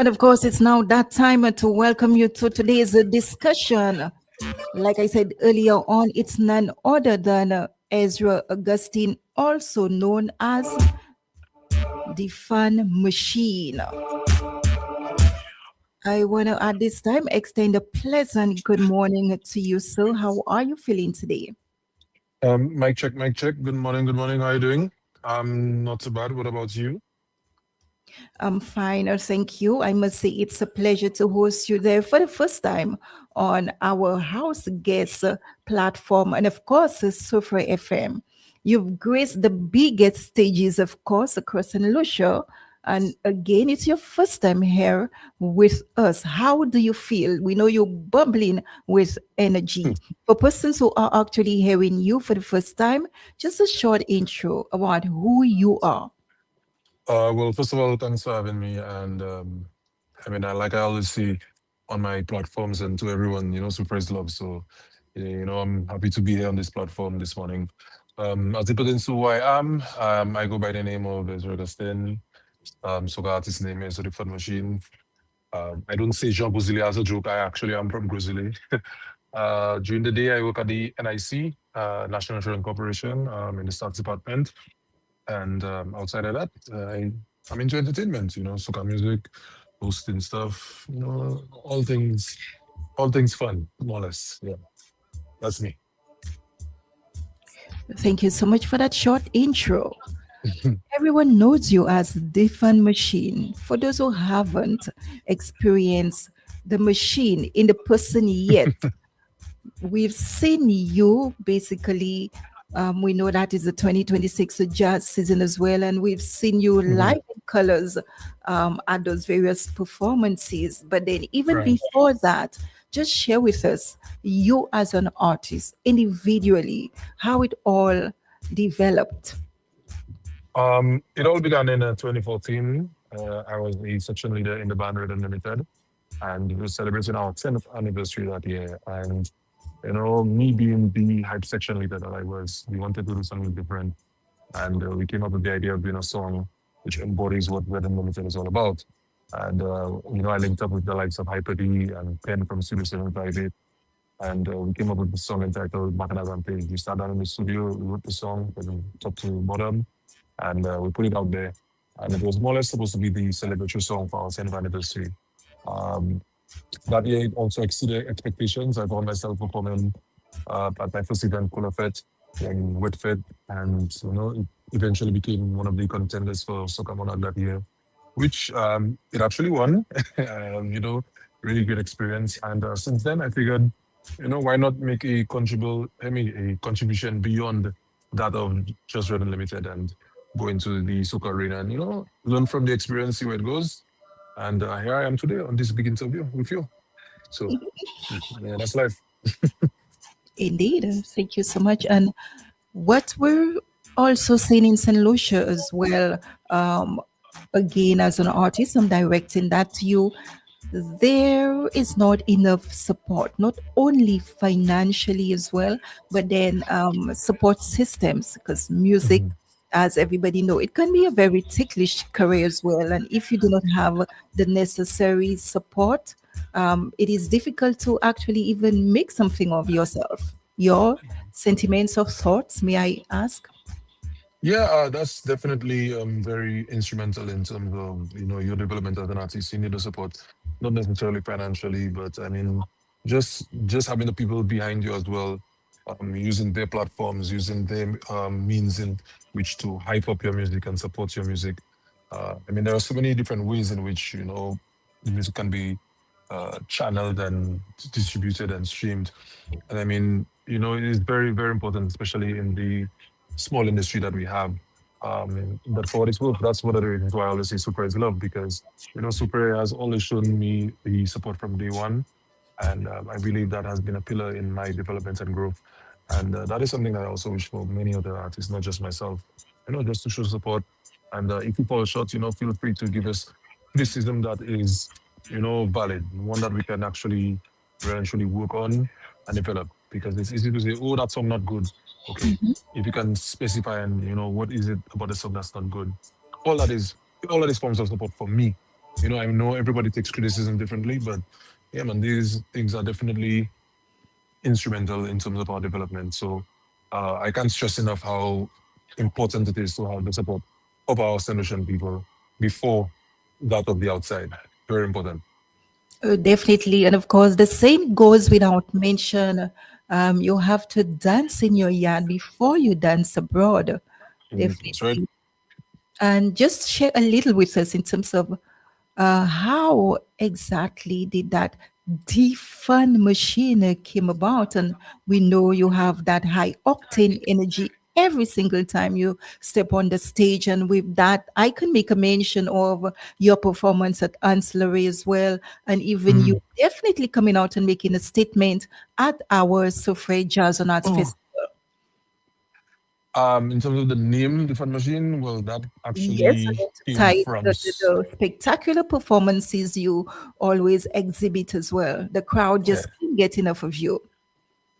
And of course, it's now that time to welcome you to today's discussion. Like I said earlier on, it's none other than Ezra Augustin, also known as the Fun Machine. I want to at this time extend a pleasant good morning to you, sir. How are you feeling today? Mic check, mic check. Good morning, good morning. How are you doing? Not too bad. What about you? I'm fine, thank you. I must say it's a pleasure to host you there for the first time on our house guest platform, and of course, Soufriere FM. You've graced the biggest stages, of course, across St. Lucia. And again, it's your first time here with us. How do you feel? We know you're bubbling with energy. For persons who are actually hearing you for the first time, just a short intro about who you are. Well, first of all, thanks for having me. And like I always say on my platforms and to everyone, super is love. So, I'm happy to be here on this platform this morning. As it pertains to who I am, I go by the name of Ezra Augustin. So the artist name is the Fun Machine. I don't say Jean Gozili as a joke. I actually am from Gozili. During the day, I work at the NIC, National Insurance Corporation, in the stats department. And outside of that, I'm into entertainment, soca music, hosting stuff, all things fun, more or less. Yeah, that's me. Thank you so much for that short intro. Everyone knows you as the Fun Machine. For those who haven't experienced the machine in the person yet, we've seen you basically. We know that is the 2026 jazz season as well, and we've seen you live in colors at those various performances. But then, even before that, just share with us you as an artist individually, how it all developed. It all began in 2014. I was a section leader in the band Red Unlimited, and we were celebrating our 10th anniversary that year. And me being the hype section leader that I was, we wanted to do something different. And we came up with the idea of doing a song which embodies what Red Unlimited is all about. And, I linked up with the likes of Hyper D and Ken from Studio 758. And we came up with the song entitled Macana Rampage. We sat down in the studio, we wrote the song from top to bottom, and we put it out there. And it was more or less supposed to be the celebratory song for our 10th anniversary. That year, it also exceeded expectations. I found myself performing at my first event, Color Fete, in Whitford, and it eventually became one of the contenders for Soca Monarch that year, which it actually won. Really great experience. And since then, I figured, why not make a contribution beyond that of just Red Unlimited and go into the Soca arena and learn from the experience, see where it goes. And here I am today on this big interview with you. So, yeah, that's life. Indeed. Thank you so much. And what we're also seeing in St. Lucia as well, again, as an artist, I'm directing that to you. There is not enough support, not only financially as well, but then support systems, because music, as everybody know, it can be a very ticklish career as well. And if you do not have the necessary support, it is difficult to actually even make something of yourself. Your sentiments or thoughts, may I ask? Yeah, that's definitely very instrumental in terms of your development as an artist. You need the support, not necessarily financially, but I mean, just having the people behind you as well, using their platforms, using their means in which to hype up your music and support your music. There are so many different ways in which the music can be channeled and distributed and streamed. And I mean, it is very, very important, especially in the small industry that we have. But for what it's worth, that's one of the reasons why I always say Super is love, because Super has always shown me the support from day one, and I believe that has been a pillar in my development and growth. And that is something that I also wish for many other artists, not just myself. Just to show support. And if we fall short, feel free to give us criticism that is, valid, one that we can actually really and truly work on and develop. Because it's easy to say, oh, that song not good. Okay, if you can specify and what is it about the song that's not good, all that is all that is forms of support for me. I know everybody takes criticism differently, but yeah, man, these things are definitely instrumental in terms of our development. So I can't stress enough how important it is to have the support of our solution people before that of the outside. Very important. Definitely. And of course, the same goes without mention. You have to dance in your yard before you dance abroad. That's right. Definitely. And just share a little with us in terms of how exactly did that defund machine came about. And we know you have that high octane energy every single time you step on the stage. And with that, I can make a mention of your performance at Ancillary as well. And even you definitely coming out and making a statement at our Soufriere Jazz and Arts Oh, Festival. in terms of the name, the Fun Machine, well, that Yes, actually again to came tie from. the spectacular performances you always exhibit as well. The crowd Yeah. just can't get enough of you.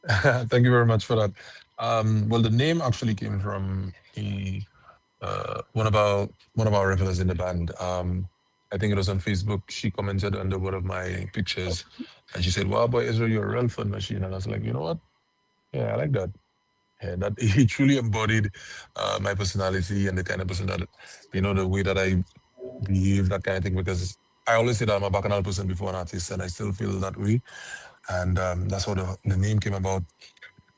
Thank you very much for that. Well, the name actually came from one of our regulars in the band. I think it was on Facebook. She commented under one of my pictures, and she said, "Wow, boy, Ezra, you're a real fun machine." And I was like, you know what? Yeah, I like that. Yeah, that he truly embodied my personality and the kind of person that, the way that I behave, that kind of thing. Because I always say that I'm a bacchanal person before an artist, and I still feel that way. And that's how the name came about.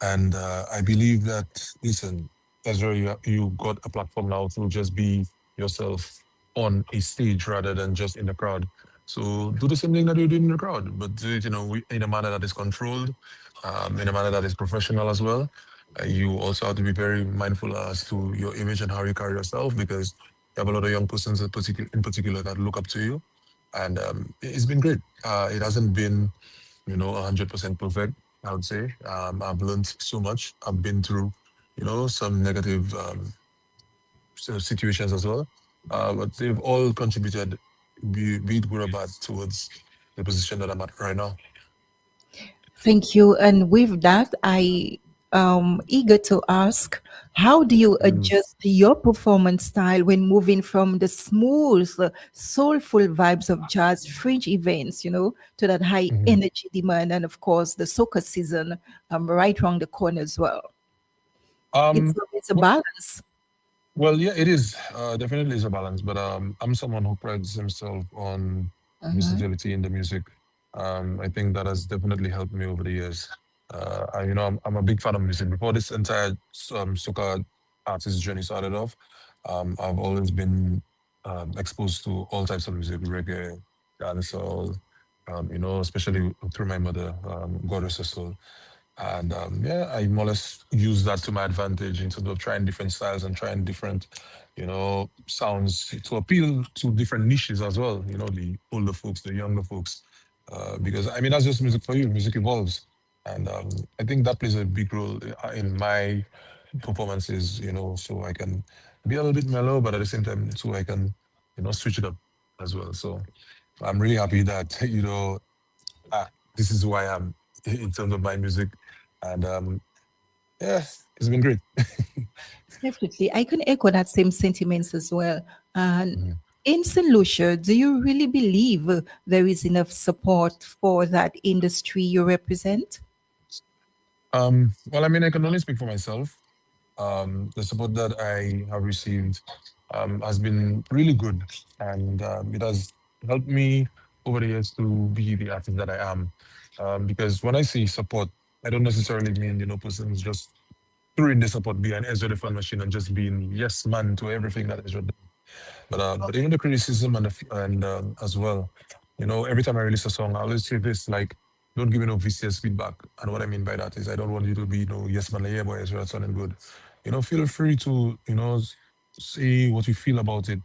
And I believe that, listen, Ezra, you got a platform now to just be yourself on a stage rather than just in the crowd. So do the same thing that you did in the crowd, but do it, in a manner that is controlled, in a manner that is professional as well. You also have to be very mindful as to your image and how you carry yourself, because you have a lot of young persons in particular that look up to you. And it's been great. It hasn't been 100% perfect, I would say. I've learned so much. I've been through, some negative situations as well. But they've all contributed, be it good or bad, towards the position that I'm at right now. Thank you. And with that, I eager to ask, how do you Mm, adjust your performance style when moving from the smooth, soulful vibes of jazz fringe events, to that high mhm. energy demand, and of course the soca season right around the corner as well? It's a Well, balance. yeah, it is. Definitely is a balance, but I'm someone who prides himself on versatility in the music. I think that has definitely helped me over the years. I'm a big fan of music. Before this entire soca artist journey started off, I've always been exposed to all types of music, reggae, dancehall, especially through my mother, God rest her soul. And yeah, I more or less use that to my advantage in terms of trying different styles and trying different, sounds to appeal to different niches as well. The older folks, the younger folks, because I mean that's just music for you. Music evolves, and I think that plays a big role in my performances. So I can be a little bit mellow, but at the same time, so I can, switch it up as well. So I'm really happy that this is who I am in terms of my music, and yeah, it's been great. Definitely. I can echo that same sentiments as well. And Mhm. in St. Lucia, do you really believe there is enough support for that industry you represent? Well, I mean, I can only speak for myself. The support that I have received has been really good, and it has helped me over the years to be the artist that I am. Because when I say support, I don't necessarily mean persons just throwing the support behind Ezra the Fan Machine and just being yes man to everything that Ezra does. But even the criticism and as well. Every time I release a song, I always say this, like, don't give me no vicious feedback. And what I mean by that is I don't want you to be, yes man, yeah boy, it's sounding good. Feel free to, say what you feel about it,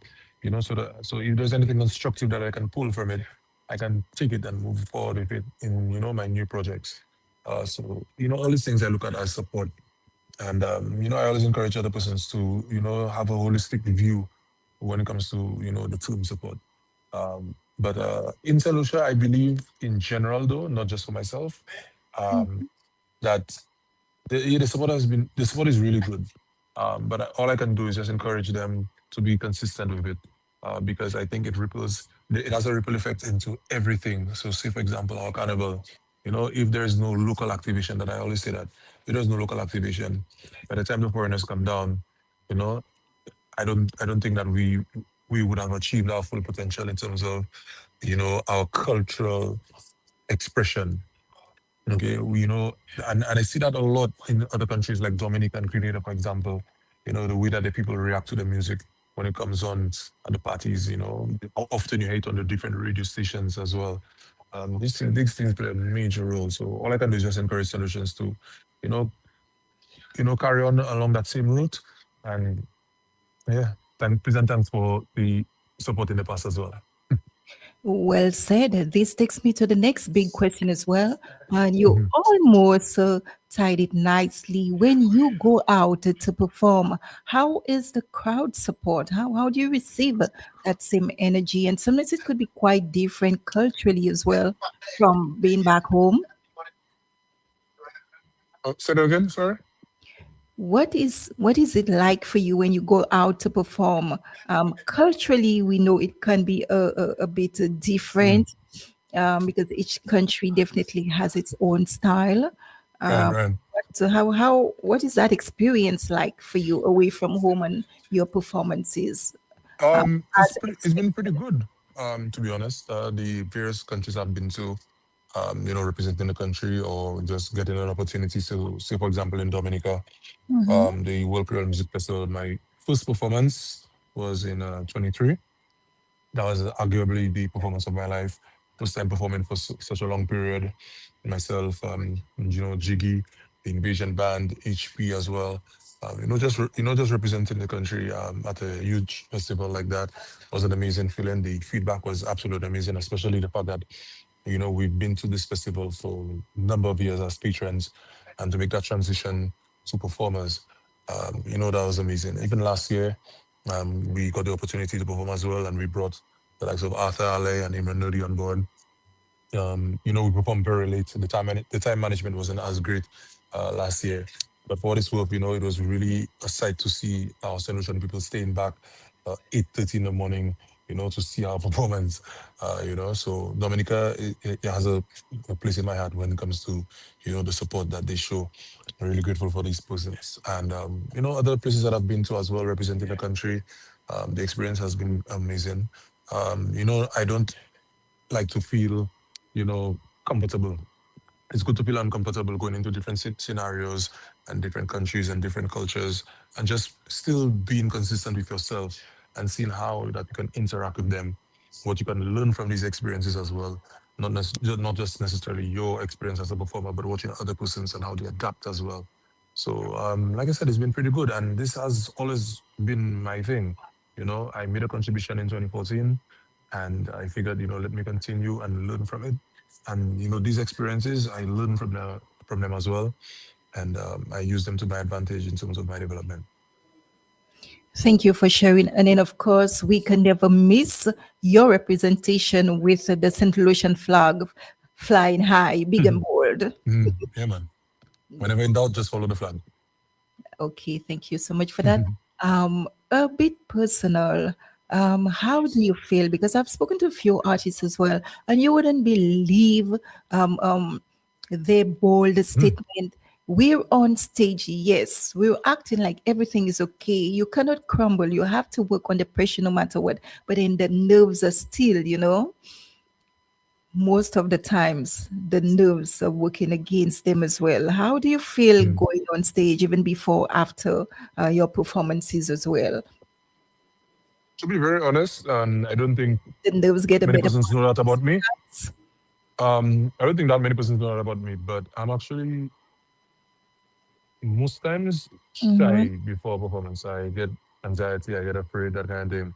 so if there's anything constructive that I can pull from it, I can take it and move forward with it in, my new projects. So, all these things I look at as support. And, I always encourage other persons to, have a holistic view when it comes to, the team support. But in St. Lucia, I believe in general, though, not just for myself, um, that yeah, the support is really good. But all I can do is just encourage them to be consistent with it, because I think it has a ripple effect into everything. So, say for example, our carnival, if there is no local activation, that I always say that if there's no local activation, by the time the foreigners come down, you know, I don't think that we would have achieved our full potential in terms of our cultural expression. Okay, and I see that a lot in other countries like Dominica and Grenada, for example. The way that the people react to the music when it comes on at the parties. How often you hate on the different radio stations as well. These things play a major role. So all I can do is just encourage solutions to, you know, carry on along that same route, and yeah, present thanks for the support in the past as well. Well said. This takes me to the next big question as well. And you Mhm. almost tied it nicely. When you go out to perform, how is the crowd support? How do you receive that same energy? And sometimes it could be quite different culturally as well from being back home. Say that again, sorry. What is it like for you when you go out to perform? Culturally, we know it can be a bit Mm. different because each country definitely has its own style. Right, Um, right. so what is that experience like for you away from home and your performances It's as it's been expected? pretty good. To be honest, the various countries I've been to, representing the country or just getting an opportunity to, say, for example, in Dominica, Hmm. the World Creole Music Festival. My first performance was in 23. That was arguably the performance of my life. First time performing for such a long period. Myself, Jiggy, the Invasion Band, HP as well. Just representing the country at a huge festival like that was an amazing feeling. The feedback was absolutely amazing, especially the fact that we've been to this festival for a number of years as patrons, and to make that transition to performers, that was amazing. Even last year, we got the opportunity to perform as well, and we brought the likes of Arthur Ale and Imran Nodi on board. We performed very late. The time management wasn't as great last year, but for what it's worth, it was really a sight to see our St. Lucian people staying back 8:30 in the morning, to see our performance. So Dominica, it has a place in my heart when it comes to the support that they show. I'm really grateful for these persons, and other places that I've been to as well, representing the country. The experience has been amazing. I don't like to feel, comfortable. It's good to feel uncomfortable going into different scenarios and different countries and different cultures, and just still being consistent with yourself and seeing how that you can interact with them, what you can learn from these experiences as well. Not just necessarily your experience as a performer, but watching other persons and how they adapt as well. So, like I said, it's been pretty good, and this has always been my thing. I made a contribution in 2014, and I figured, let me continue and learn from it. And these experiences, I learn from them as well, and I use them to my advantage in terms of my development. Thank you for sharing. And then, of course, we can never miss your representation with the St. Lucian flag flying high, big and bold. Yeah, man. Whenever in doubt, just follow the flag. Okay, thank you so much for that. A bit personal. How do you feel? Because I've spoken to a few artists as well, and you wouldn't believe um, um, their bold statement. We're on stage, yes. We're acting like everything is okay. You cannot crumble. You have to work on the pressure no matter what. But then the nerves are still, most of the times the nerves are working against them as well. How do you feel Mm. going on stage, even before, after your performances as well? To be very honest, and I don't think The nerves get a many better persons know that about me. balance. I don't think that many persons know that about me, but I'm actually most times Mm-hmm. shy before a performance. I get anxiety, I get afraid, that kind of thing.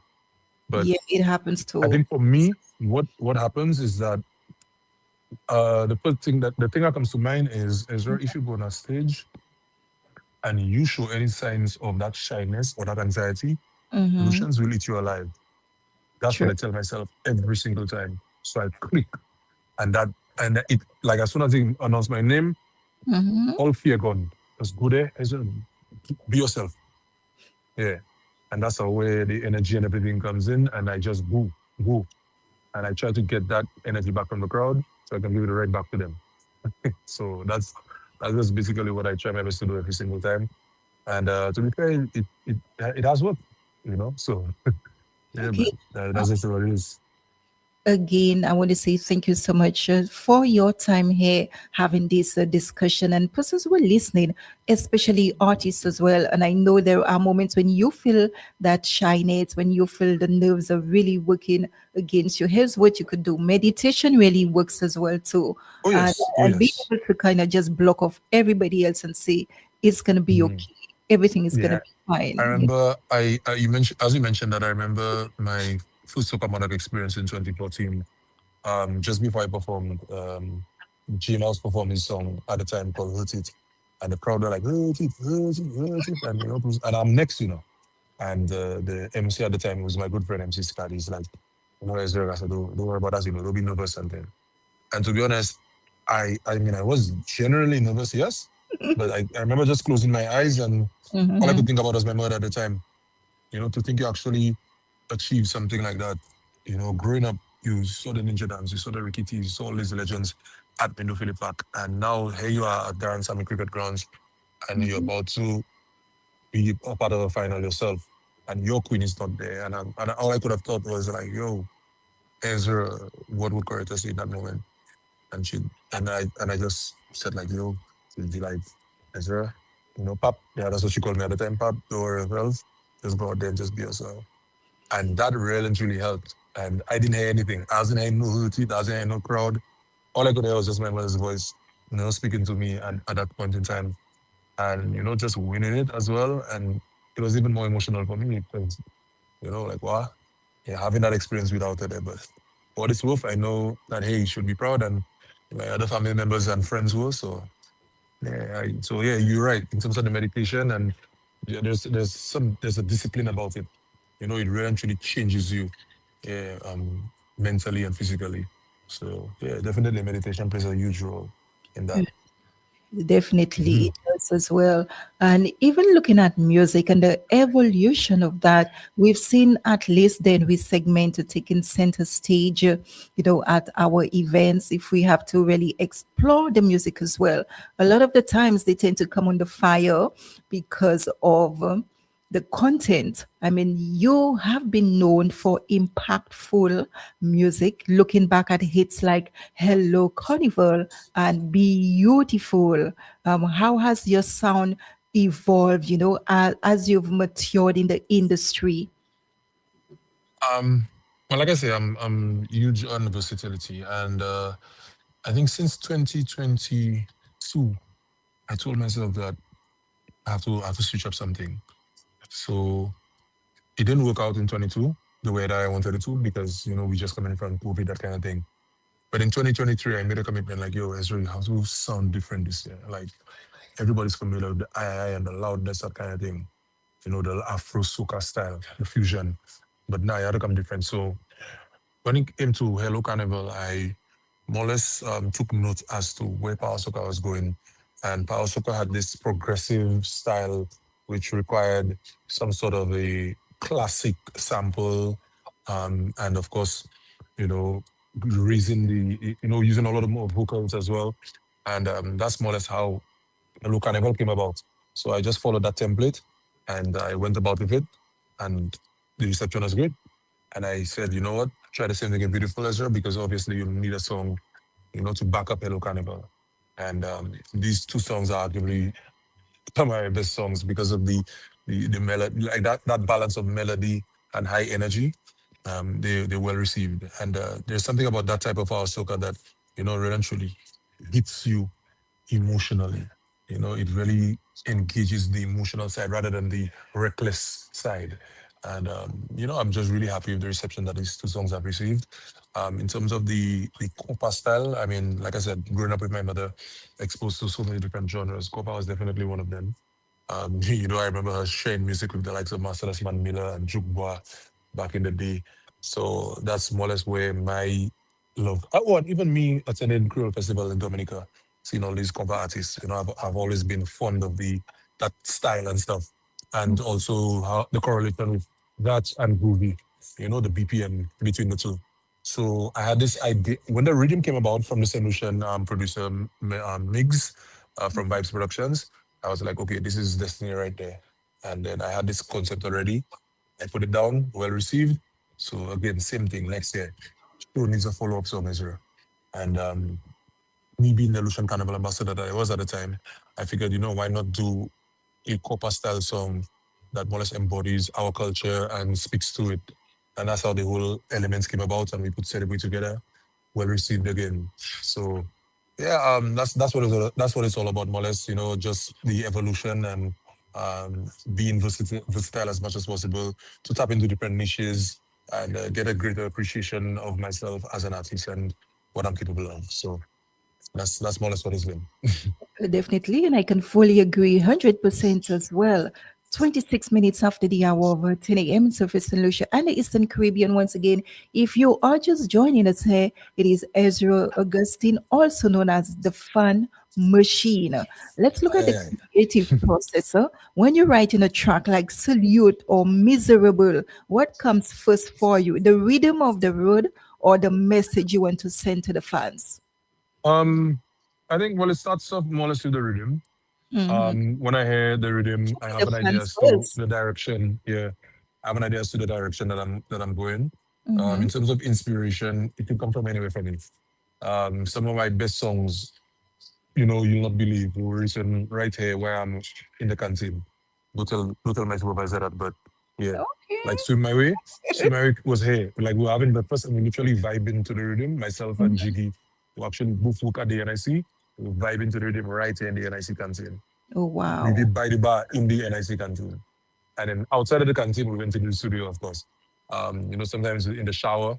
But Yeah, it happens I to. think for me, what happens is that the first thing the thing that comes to mind is if you go on a stage and you show any signs of that shyness or that anxiety, Mm-hmm. Lucians will eat you alive. That's True. what I tell myself every single time. So I click, and it like as soon as they announce my name, Mm-hmm. all fear gone. Just go there, I said, be yourself. Yeah. And that's the way the energy and everything comes in, and I just go. And I try to get that energy back from the crowd so I can give it right back to them. So that's just basically what I try my best to do every single time. And to be fair, it has worked, you know. So yeah, Okay. man, that's just what it is. Again, I want to say thank you so much for your time here having this discussion and persons who are listening, especially artists as well. And I know there are moments when you feel that shyness, when you feel the nerves are really working against you. Here's what you could do: meditation really works as well too, Oh and, yes, oh and being yes. able to kind of just block off everybody else and say it's gonna be Mhm. okay, everything is gonna Yeah, be I fine. remember you mentioned as you mentioned that I remember my first Soca Monarch experience in 2014. Just before I performed, Gene was performing his song at the time called Hurt It. And the crowd were like, Hurt It, Hurt It, Hurt It. And, and I'm next, And the MC at the time was my good friend, MC Scott. He's like, Ezra, I said, don't worry about that, don't be nervous. And to be honest, I mean, I was generally nervous, yes. But I remember just closing my eyes and all I Mm-hmm. could think about was my mother at the time. To think you actually achieve something like that. Growing up, you saw the Ninja Dance, you saw the Ricky T, you saw all these legends at Mendo Philip Park, and now here you are at Darren Sammy Cricket Grounds, and you're about to be a part of the final yourself, and your queen is not there, and all I could have thought was like, "Yo, Ezra, what would Coretta say in that moment?" And I just said like, "Yo," she'd be like, "Ezra, Pap, yeah, that's what she called me at the time, Pap, don't worry yourself, just go out there and just be yourself." And that really and truly helped. And I didn't hear anything. I wasn't hearing no hootie, I wasn't hearing no crowd. All I could hear was just my mother's voice, speaking to me at that point in time. And, just winning it as well. And it was even more emotional for me because, like, wow, yeah, having that experience without her there. But for what it's worth, I know that, hey, you should be proud. And my other family members and friends were. So, yeah, yeah, you're right. In terms of the meditation, and yeah, there's a discipline about it. It really actually changes you, yeah, mentally and physically. So yeah, definitely meditation plays a huge role in that. Definitely, Mhm. it does as well. And even looking at music and the evolution of that, we've seen at least then we segment to taking center stage, at our events. If we have to really explore the music as well, a lot of the times they tend to come under fire because of the content. I mean, you have been known for impactful music, looking back at hits like Hello Carnival and Beautiful. How has your sound evolved, as you've matured in the industry? Um, well, like I say, I'm huge on versatility, and I think since 2022, I told myself that I have to switch up something. So it didn't work out in 22 the way that I wanted it to because we just coming from COVID, that kind of thing. But in 2023, I made a commitment like, yo, Ezra, you have to sound different this year. Like everybody's familiar with the I and the loudness, that kind of thing. The Afro soca style, the fusion. But now I had to come different. So when it came to Hello Carnival, I more or less took note as to where Power Soca was going. And Power Soca had this progressive style, which required some sort of a classic sample. And of course, you know, raising using a lot of more vocals as well. And that's more or less how Hello Carnival came about. So I just followed that template and I went about with it. And the reception was great. And I said, you know what? Try the same thing in Beautiful Ezra because obviously you need a song, to back up Hello Carnival. And these two songs are arguably some of my best songs because of the melody, like that balance of melody and high energy, they're well received. And there's something about that type of our soca that, really and truly hits you emotionally. It really engages the emotional side rather than the reckless side. And I'm just really happy with the reception that these two songs have received. In terms of the compa style, I mean, like I said, growing up with my mother, exposed to so many different genres, compa was definitely one of them. I remember her sharing music with the likes of Marcellus Man Miller and Jukwa back in the day. So that's more or less where my love. Oh, and even me attending Creole Festival in Dominica, seeing all these cover artists. I've always been fond of the that style and stuff, and also how the correlation with that and groovy. The BPM between the two. So I had this idea when the rhythm came about from the solution producer Migs from Vibes Productions. I was like, okay, this is destiny right there. And then I had this concept already. I put it down, well received. So again, same thing next year. Show needs a follow-up song, Ezra. And me being the Lucian Carnival ambassador that I was at the time, I figured, why not do a Copa style song that more or less embodies our culture and speaks to it. And that's how the whole elements came about, and we put Celebrate together, well received again. So yeah, that's what it's all about, more or less. Just the evolution and being versatile as much as possible to tap into different niches and get a greater appreciation of myself as an artist and what I'm capable of. So that's more or less what it's been. Definitely, and I can fully agree 100% as well. 26 minutes after the hour of 10 a.m. in Surface St. Lucia and the Eastern Caribbean. Once again, if you are just joining us here, it is Ezra Augustin, also known as the Fun Machine. Let's look at the Aye, creative process. When you're writing a track like Salute or Miserable, what comes first for you? The rhythm of the road or the message you want to send to the fans? Um, I think well, it starts off more or less with the rhythm. Mhm. When I hear the rhythm, I have The an idea fans as to first. the direction. Yeah, I have an idea as to the direction that I'm going. In Mhm. terms of inspiration, it can come from anywhere for me. Some of my best songs, you'll not believe, were written right here where I'm in the canteen. Don't tell my supervisor that, but yeah, like Okay. Swim My Way was here. Like we were having breakfast and we literally vibing to the rhythm. Myself and Mhm. Jiggy, who actually both work at the NIC, we were vibing to the rhythm right here in the NIC canteen. Oh, We did wow. by the bar in the NIC canteen. And then outside of the canteen, we went to the studio, of course. Sometimes in the shower,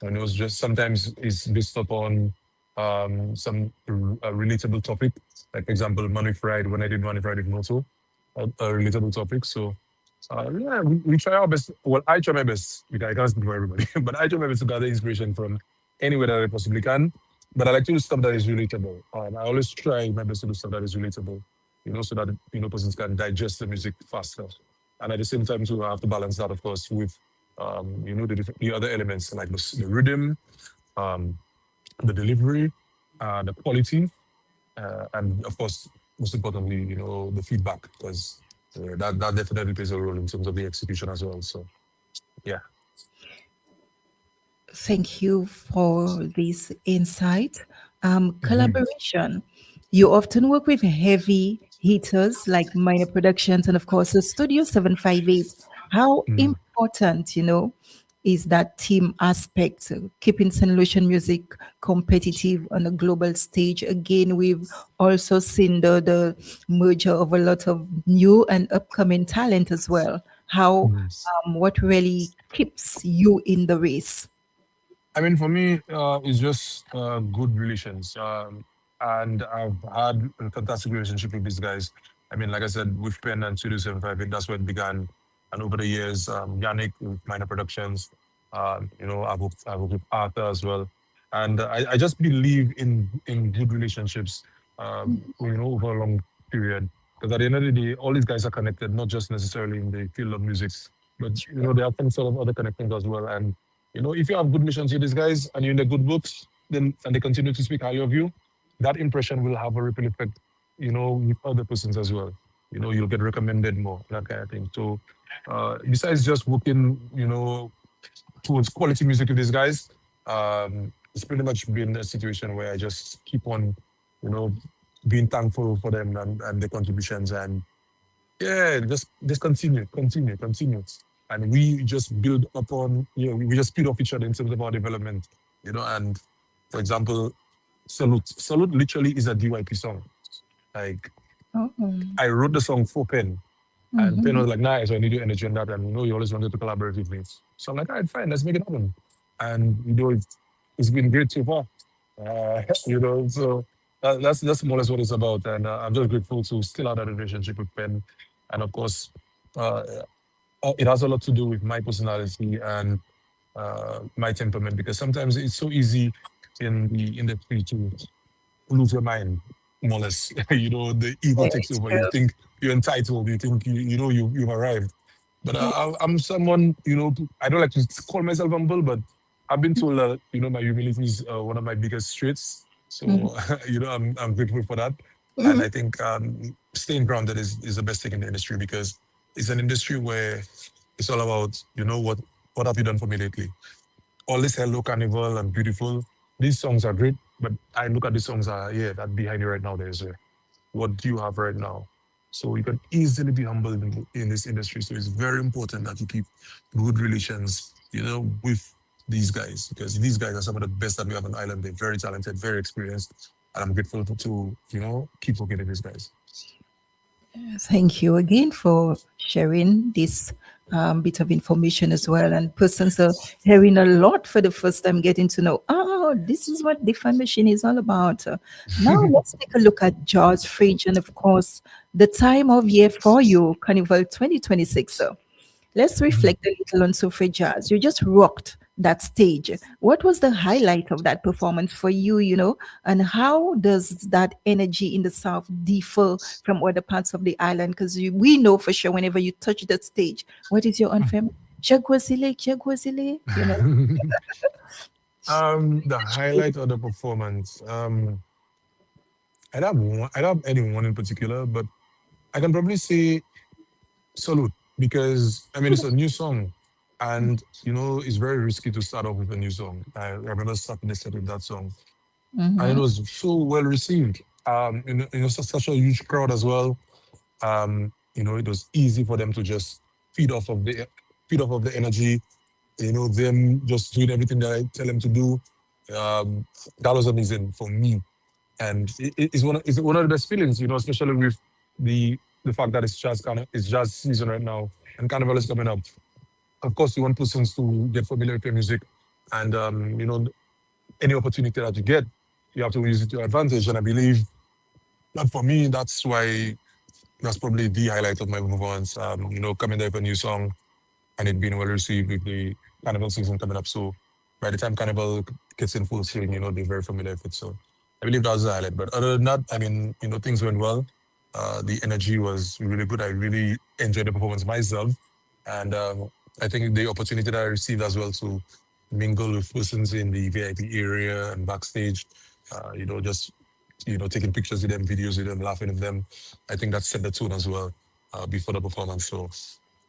and it was just sometimes it's based upon some relatable topic. Like, for example, Money Friday, when I did Money Friday with Moto, a relatable topic. So, yeah, we try our best. Well, I try my best because I can't speak for everybody, but I try my best to gather inspiration from anywhere that I possibly can. But I like to do stuff that is relatable. I always try my best to do stuff that is relatable, so that persons can digest the music faster. And at the same time, too, I have to balance that, of course, with the other elements like the rhythm, um, the delivery, the quality, and of course, most importantly, the feedback because that definitely plays a role in terms of the execution as well. So yeah. Thank you for this insight. Mhm. Collaboration. You often work with heavy hitters like Minor Productions and, of course, the Studio 758. How Mm. important, is that team aspect, keeping St. Lucian music competitive on a global stage? Again, we've also seen the merger of a lot of new and upcoming talent as well. How, Mm. what really keeps you in the race? I mean, for me, it's just good relations. And I've had a fantastic relationship with these guys. I mean, like I said, with Penn and Studio 758, that's where it began. And over the years, Yannick with Minor Productions, I've worked with Arthur as well. And I just believe in good relationships, over a long period. Because at the end of the day, all these guys are connected, not just necessarily in the field of music, but, there are some sort of other connections as well. And if you have good missions with these guys and you're in the good books, then and they continue to speak highly of you, that impression will have a ripple effect, with other persons as well. You'll get recommended more, that kind of thing. So, besides just working, towards quality music with these guys, it's pretty much been a situation where I just keep on, you know, being thankful for them and their contributions, and yeah, just continue. and we just build upon, we just speed off each other in terms of our development, and for example, Salute literally is a DYP song. Like, Oh. I wrote the song for Pen, and Pen Mm-hmm. was like, "Nice, I need your energy on that." And you always wanted to collaborate with me. So I'm like, "All right, fine, let's make it happen." And it's been great so far. So that's more or less what it's about. And I'm just grateful to still have that relationship with Pen. And of course, uh, it has a lot to do with my personality and my temperament, because sometimes it's so easy in the industry to lose your mind, more or less. The ego takes It's over. You true. think you're entitled. You think you've arrived. But Yeah. I'm someone, I don't like to call myself humble, but I've been told that my humility is one of my biggest traits. Mhm. So I'm grateful for that, and Mhm. I think staying grounded is the best thing in the industry, because it's an industry where it's all about, what have you done for me lately? All this Hello Carnival and Beautiful, these songs are great, but I look at these songs, yeah, that behind you right now, there's what do you have right now? So you can easily be humbled in this industry. So it's very important that you keep good relations, with these guys, because these guys are some of the best that we have on island. They're very talented, very experienced, and I'm grateful to keep working with these guys. Thank you again for sharing this bit of information as well. And persons are hearing a lot for the first time, getting to know, oh, this is what the Fun Machine is all about. Now, let's take a look at George Fringe and, of course, the time of year for you, Carnival 2026. Let's reflect a little on Soufriere Jazz. You just rocked that stage. What was the highlight of that performance for you, and how does that energy in the South differ from other parts of the island? Because we know for sure whenever you touch that stage, what is your anthem? Jaguazile, Jaguazile, The highlight of the performance. I don't have any one in particular, but I can probably say Salute, because I mean it's a new song, and it's very risky to start off with a new song. I remember starting the set with that song, and it Mm-hmm. was so well received. Such a huge crowd as well. It was easy for them to just feed off of the feed off of the energy. Them just doing everything that I tell them to do. Um, that was amazing for me, and it's one of the best feelings, especially with the fact that it's jazz season right now, and Carnival is coming up. Of course, you want persons to get familiar with your music, and any opportunity that you get, you have to use it to your advantage. And I believe that for me, that's probably the highlight of my performance. Coming there with a new song and it being well received with the Carnival season coming up. So by the time Carnival gets in full swing, they're very familiar with it. So I believe that was the highlight. But other than that, I mean, things went well. The energy was really good. I really enjoyed the performance myself. And I think the opportunity that I received as well to mingle with persons in the VIP area and backstage, just, taking pictures with them, videos with them, laughing with them. I think that set the tone as well before the performance. So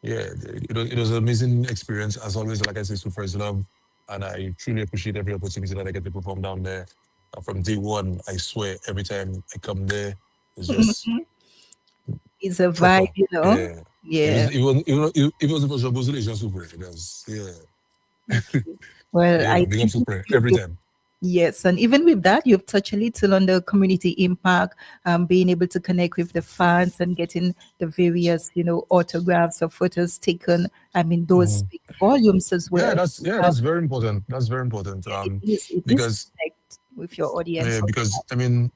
yeah, it was an amazing experience. As always, like I say, super is love. And I truly appreciate every opportunity that I get to perform down there. From day one, I swear, every time I come there, it's just It's a vibe, proper. Yeah. If Yeah. it's, if it wasn't, if it wasn't for Jabozile, it's just super. Because, yeah. Okay. Well, Yeah, I man, big up think super every time. yes, and even with that, you've touched a little on the community impact, being able to connect with the fans and getting the various, autographs or photos taken. I mean, those Mhm. speak volumes as Yeah, well. that's Um, very important. That's very important. it is Because connect with your audience. Yeah, because I mean,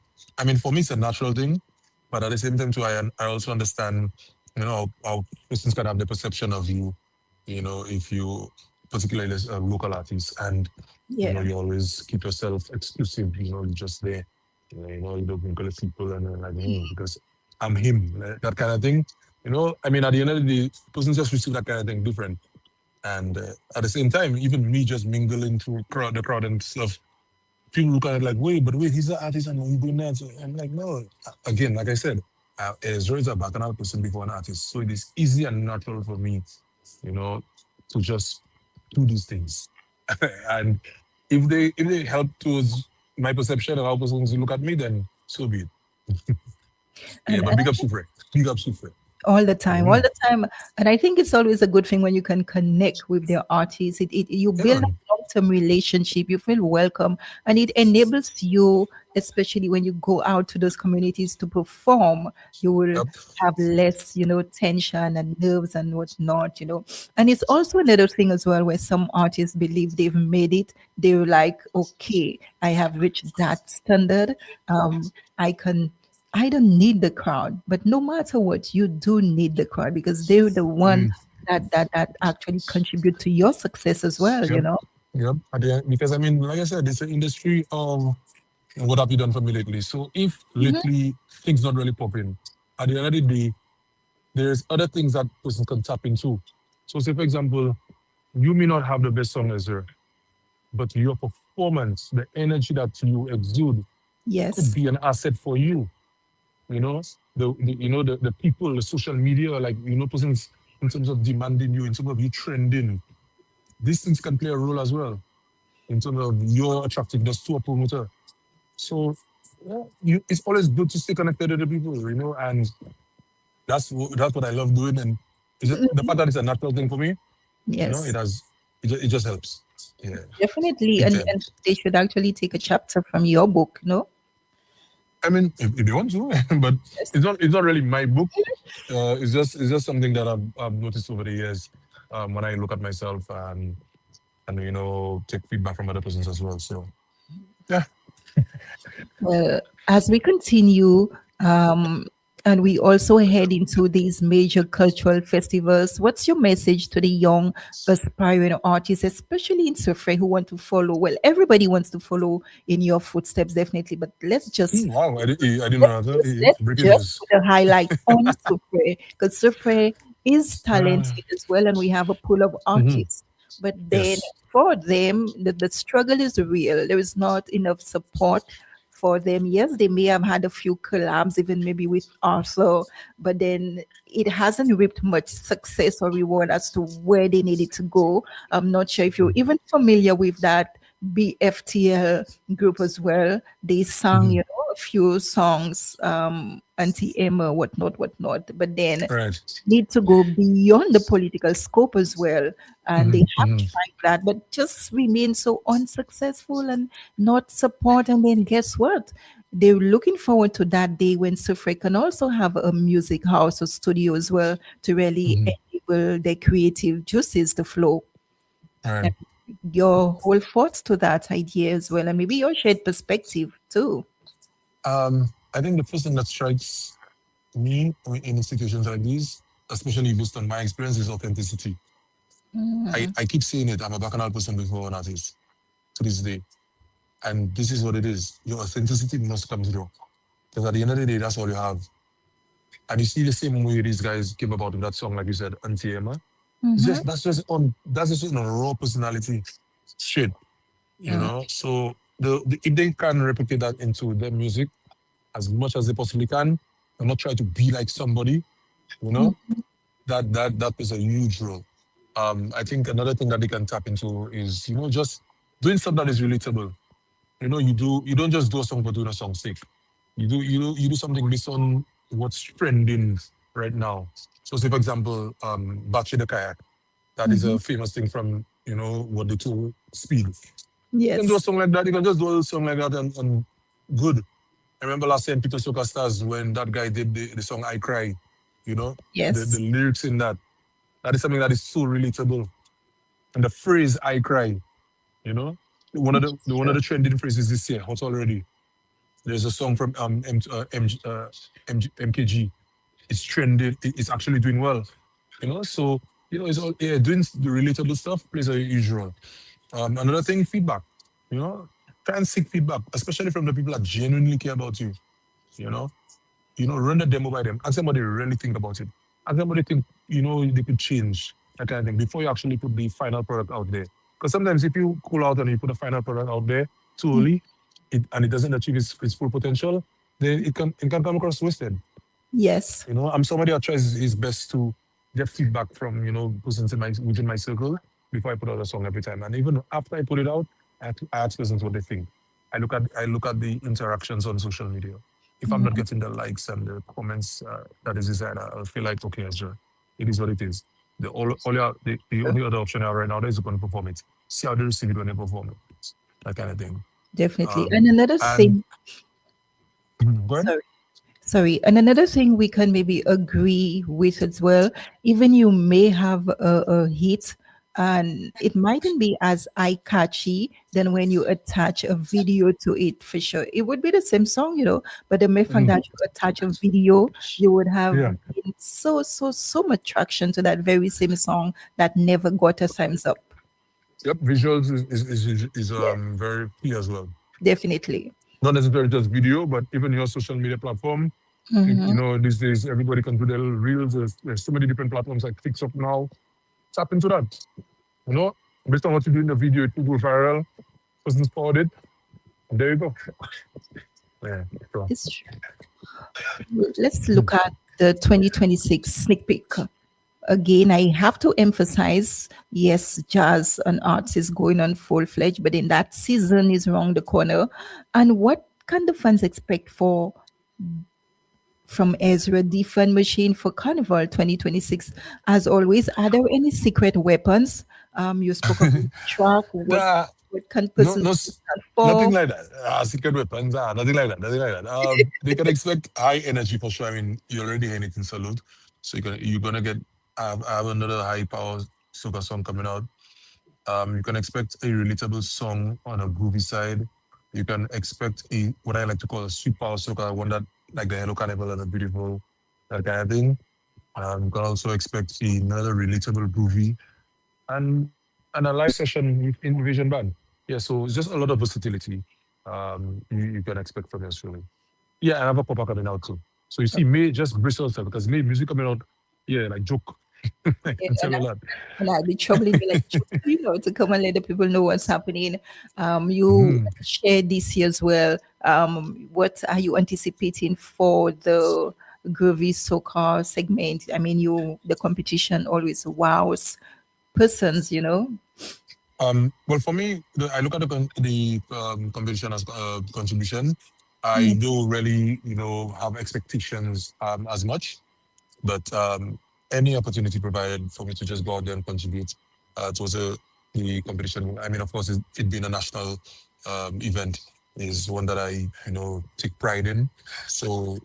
for me, it's a natural thing, but at the same time, too, I also understand, how persons can have the perception of you, if you, particularly as a local artist, and Yeah. you always keep yourself exclusive, you're just there, you don't mingle with people, and then like, because I'm him, like, that kind of thing, I mean, at the end of the day, persons just receive that kind of thing different, and at the same time, even me just mingling through the crowd and stuff, people look at it like, wait, he's an artist and he's doing that. So I'm like, no. Again, like I said, Ezra is a bacchanal person before an artist. So it is easy and natural for me, you know, to just do these things. And if they help towards my perception of how persons look at me, then so be it. Yeah, And but big up Soufriere. Big up Soufriere. all Mhm. the time. And I think it's always a good thing when you can connect with the artists. You Yeah, build man. a long-term relationship, you feel welcome, and it enables you, especially when you go out to those communities to perform, you will Yep. have less, tension and nerves and whatnot. And it's also another thing as well where some artists believe they've made it. They're like, okay, I have reached that standard. I can I don't need the crowd, but no matter what, you do need the crowd because they're the one Mm. that actually contribute to your success as well. Yep. Yep. Because I mean, like I said, it's an industry of what have you done for me lately. So if Mhm. lately things not really popping, at the end of the day, there's other things that person can tap into. So say for example, you may not have the best song as her, but your performance, the energy that you exude could Yes, be an asset for you. You know, the people, the social media, like persons in terms of demanding you, in terms of you trending, these things can play a role as well in terms of your attractiveness to a promoter. So yeah, it's always good to stay connected to the people, and that's what I love doing. And the fact that it's a natural thing for me, it yes, has it just helps. Yeah, definitely. big And time. they should actually take a chapter from your book, no? I mean, if they want to, but Yes. it's not really my book. It's just something that I've noticed over the years when I look at myself and take feedback from other persons as well. So yeah. Well, as we continue, and we also head into these major cultural festivals, what's your message to the young aspiring artists, especially in Soufriere, who want to follow? Well, everybody wants to follow in your footsteps, definitely, but Wow, I didn't know that. let's Breaking just news. put a highlight on Soufriere because Soufriere is Uh, talented as well, and we have a pool of mhm. artists. But then Yes. for them, the struggle is real. There is not enough support for them. Yes, they may have had a few collabs, even maybe with Arthur, but then it hasn't reaped much success or reward as to where they needed to go. I'm not sure if you're even familiar with that BFTL group as well. They sang, Mhm. a few songs, anti Emma, whatnot. But then Right. need to go beyond the political scope as well. And they Mhm. have Mhm. tried that, but just remain so unsuccessful and not support. And then guess what? They're looking forward to that day when Sufre can also have a music house or studio as well to really Mhm. enable their creative juices to flow. Right. And your whole thoughts to that idea as well, and maybe your shared perspective too. I think the first thing that strikes me in situations like these, especially based on my experience, is authenticity. I keep saying it. I'm a bacchanal person before an artist to this day. And this is what it is. Your authenticity must come through. Because at the end of the day, that's all you have. And you see the same way these guys came about with that song, like you said, Auntie Emma. Mm-hmm. That's just on a raw personality shit, So if they can replicate that into their music as much as they possibly can, and not try to be like somebody, you know, that plays a huge role. I think another thing that they can tap into is, just doing stuff that is relatable. You don't just do a song for doing a song's sake. You do something based on what's trending right now. So say for example, Bachi the Kayak, that is Mm-hmm. a famous thing from what they told Speed. You can do a Yes. song like that, you can just do a song like that and good. I remember last time Peter Soka Stars when that guy did the song I Cry, the Yes. lyrics in that is something that is so relatable. And the phrase I cry, you know, one of the True. trending phrases this year, hot already. There's a song from MKG. It's trended. It's actually doing well. So it's all doing the relatable stuff plays a huge role. Another thing, feedback. You know, try and seek feedback, especially from the people that genuinely care about you. You know, run the demo by them. Ask them what they really think about it. Ask them what they think. They could change that kind of thing before you actually put the final product out there. Because sometimes if you cool out and you put a final product out there too Mm. early, and it doesn't achieve its full potential, then it can come across wasted. Yes. I'm somebody that tries his best to get feedback from persons within my circle before I put out a song every time. And even after I put it out, I ask persons what they think. I look at the interactions on social media. if I'm not getting the likes and the comments that is desired, I'll feel like, okay, Ezra, it is what it is. The only other option I have right now is going to perform it. See how they receive it when they perform it. That kind of thing. Definitely. And Um, another and thing, go ahead. sorry. Sorry. And another thing we can maybe agree with as well, even you may have a hit and it mightn't be as eye catchy than when you attach a video to it for sure. It would be the same song, but the mere fact Mm, that you attach a video, you would have yeah. been so much traction to that very same song that never got a thumbs up. Yep. Visuals is Yeah, very key as well. definitely. Not necessarily just video, but even your social media platform. Hmm. These days everybody can do their reels. There's so many different platforms like TikTok now. Tap into that. You know, based on what you do in the video, it will go viral. Person's forward it. And there you go. Yeah, sure. It's true. Let's look at the 2026 sneak peek. Again, I have to emphasize, yes, jazz and arts is going on full fledged, but in that season is around the corner. And what can the fans expect from Ezra Defund Machine for Carnival 2026? As always, are there any secret weapons? You spoke of the track. What Nah, what can no, person stand nothing for? like that. Secret weapons, nothing like that. Nothing like that. They can expect high energy for sure. I mean, you already heard it in Salute, so you're gonna get. I have another high power soca song coming out. You can expect a relatable song on a groovy side. You can expect a what I like to call a sweet power soca, one that like the Hello Carnival and the beautiful that kind of thing. You can also expect another relatable groovy and a live session in Vision Band. Yeah, so it's just a lot of versatility you can expect from us really. Yeah, I have a pop coming out too. So you see, May just brace yourself because May music coming out. Yeah, like joke. I Yeah, can tell and you that. I'll be troubling you like to come and let the people know what's happening. You Mhm. share this year as well. What are you anticipating for the groovy soccer segment? I mean, the competition always wows persons. Well, for me, I look at the competition as contribution. I Mm. don't really, have expectations as much, but any opportunity provided for me to just go out there and contribute towards the competition. I mean, of course, it being a national event is one that I, take pride in. So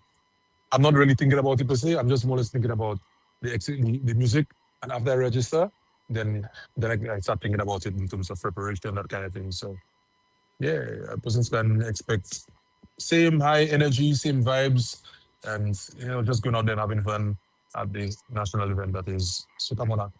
I'm not really thinking about it per se. I'm just more or less thinking about the music. And after I register, then I start thinking about it in terms of preparation, that kind of thing. So yeah, a person can expect same high energy, same vibes, and just going out there and having fun at the national event that is Sukamona.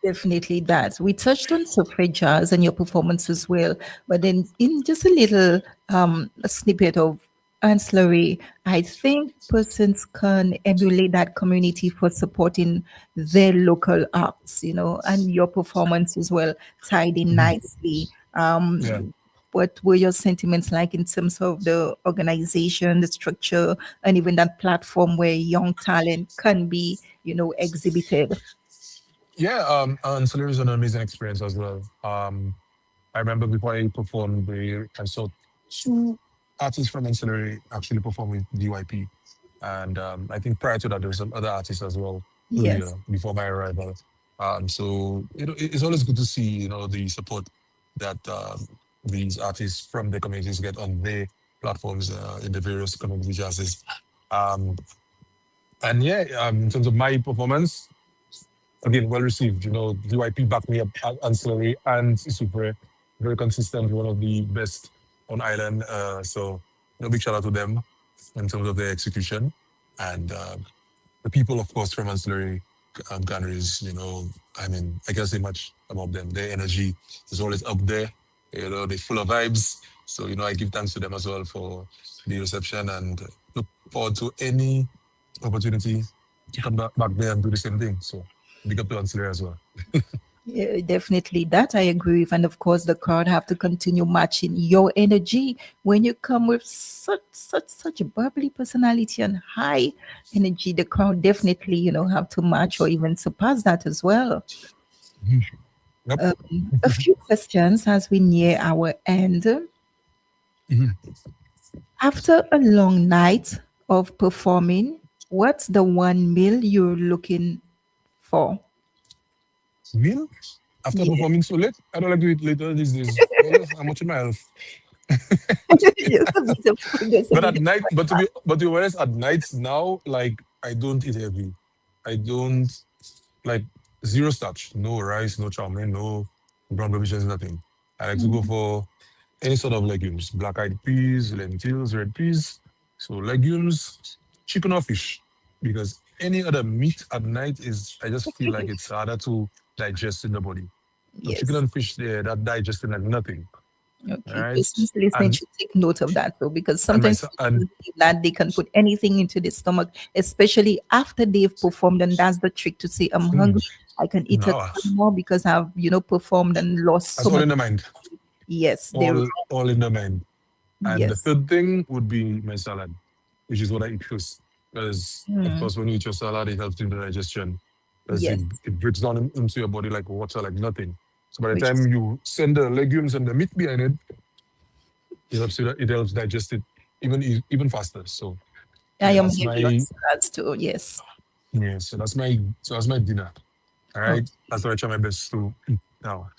Definitely that. We touched on Soufriere jazz and your performance as well, but then in just a little a snippet of ancillary, I think persons can emulate that community for supporting their local arts, and your performance as well tied in nicely. Yeah. What were your sentiments like in terms of the organization, the structure, and even that platform where young talent can be exhibited? Yeah, Ancillary is an amazing experience as well. I remember before I performed, I saw two artists from Ancillary actually perform with DYP. And I think prior to that, there were some other artists as well earlier Yes. before my arrival. So it's always good to see, the support that these artists from the communities get on their platforms in the various community jazzes. Um, and yeah, in terms of my performance, again, well received. DYP backed me up ancillary and super very consistent, one of the best on island. So big shout out to them in terms of their execution. And the people, of course, from ancillary canneries, I mean, I can't say much about them. Their energy is always up there. They're full of vibes. So, I give thanks to them as well for the reception and look forward to any opportunity to come back there and do the same thing. So, big up to ancillary as well. Yeah, definitely that I agree with, and of course the crowd have to continue matching your energy when you come with such a bubbly personality and high energy. The crowd definitely have to match or even surpass that as well. Yep. A few questions as we near our end. After a long night of performing, what's the one meal you're looking for? Meal? After Yeah. performing so late? I don't like to eat later these days. Well, I'm watching my health. Just a bit of food, just a But bit at of night, but to be honest, at nights now, like I don't eat heavy. I don't like zero starch, no rice, no chow mein, no brown beans, nothing. I like to go Mm, for any sort of legumes, black-eyed peas, lentils, red peas. So legumes, chicken or fish, because any other meat at night is, I just feel like it's harder to digest in the body. So chicken yes. and fish, there, that digesting like nothing. All Okay. right, Persons listening and should take note of that though, because and my sometimes and people think that they can put anything into the stomach, especially after they've performed, and that's the trick to say, I'm mm, hungry. I can eat a no, ton more because I've, performed and lost that's so all much. in the mind. Yes, they're All in the mind. And the yes. third thing would be my salad, which is what I eat first. Because of Mm, course, when you eat your salad, it helps in the digestion. Because it, yes. it breaks down into your body like water, like nothing. So by the Which time is you send the legumes and the meat behind it, it helps digest it even faster. So I yeah, am that's heavy on my salads too. Yes. yeah. So that's my dinner. All Oh, right, that's what I try my best to eat now.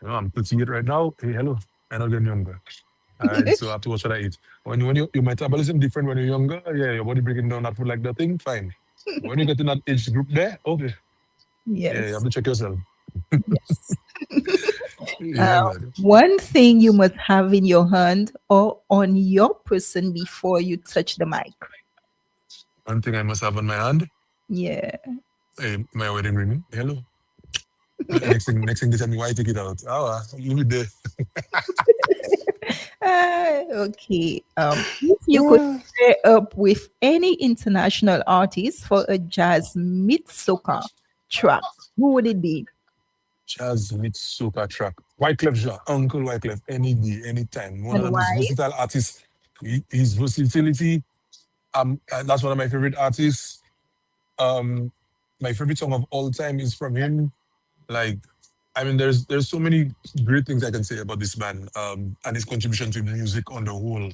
I'm 38 right now. Hey, hello, I'm not getting younger. All right, so I have to watch what I eat. When your metabolism different when you're younger, yeah, your body breaking down that food like nothing, fine. When you get in that age group there, okay, yeah, you have yes. to check yourself. Yes. Uh, Yeah, man. one thing you must have in your hand or on your person before you touch the mic. One thing I must have on my hand, Yeah. my wedding ring. Hello. Next thing they tell me why I take it out. Leave it there. Okay. If you could pair up with any international artist for a jazz mid soca track, who would it be? Jazz meets soca track. Wyclef Jean, Uncle Wyclef, any day, anytime. One of And the most why? versatile artists. His versatility, that's one of my favorite artists. Um, my favorite song of all time is from him. Like, I mean, there's so many great things I can say about this man, and his contribution to music on the whole,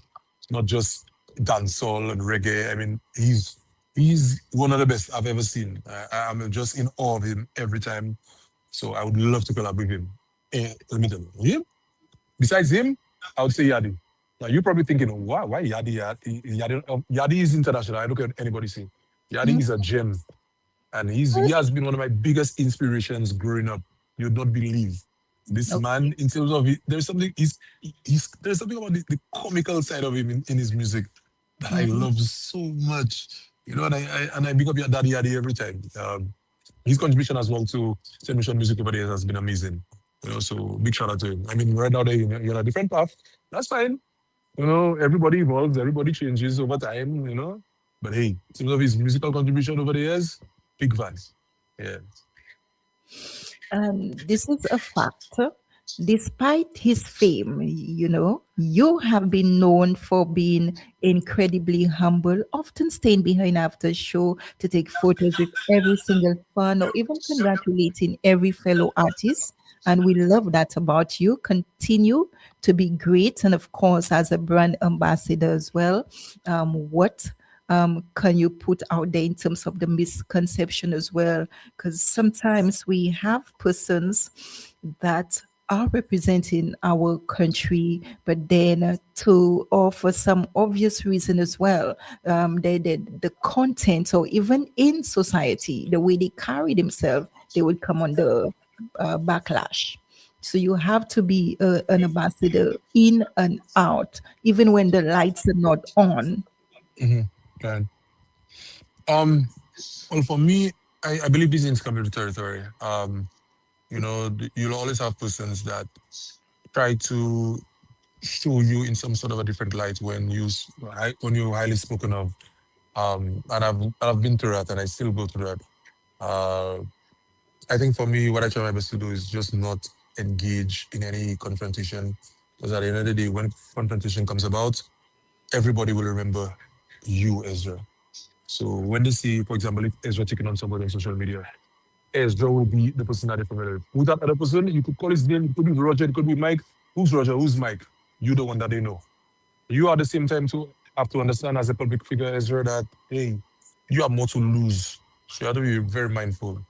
not just dancehall and reggae. I mean, he's one of the best I've ever seen. I'm just in awe of him every time. So I would love to collab with him. Let me tell you, him. Besides him, I would say Yadi. Now you're probably thinking, why Yadi? Yadi is international. I don't care what anybody say. Yadi Mm, is a gem, and he has been one of my biggest inspirations growing up. You'd not believe this okay. man in terms of there's something there's something about the comical side of him in his music that I Mm, love so much. And I big up your daddy Yadi every time. His contribution as well to television music over the years has been amazing. So big shout out to him. I mean, right now you're on a different path. That's fine. Everybody evolves, everybody changes over time. But hey, in terms of his musical contribution over the years, big fans. Yeah. This is a factor. Despite his fame, you have been known for being incredibly humble, often staying behind after show to take photos with every single fan or even congratulating every fellow artist. And we love that about you. Continue to be great. And of course, as a brand ambassador as well, what can you put out there in terms of the misconception as well? Because sometimes we have persons that are representing our country, but then or for some obvious reason as well, the content or even in society, the way they carry themselves, they would come under backlash. So you have to be an ambassador in and out, even when the lights are not on. Mm-hmm. And um, well, for me, I believe this is community territory. You'll always have persons that try to show you in some sort of a different light when you're highly spoken of. And I've been through that, and I still go through that. Uh, I think for me, what I try my best to do is just not engage in any confrontation, because at the end of the day, when confrontation comes about, everybody will remember you, Ezra. So when they see, for example, if Ezra taking on somebody on social media, Ezra will be the person that they're familiar with. Who's that other person? You could call his name. It could be Roger. It could be Mike. Who's Roger? Who's Mike? You're the one that they know. You at the same time too have to understand as a public figure, Ezra, that hey, you have more to lose. So you have to be very mindful.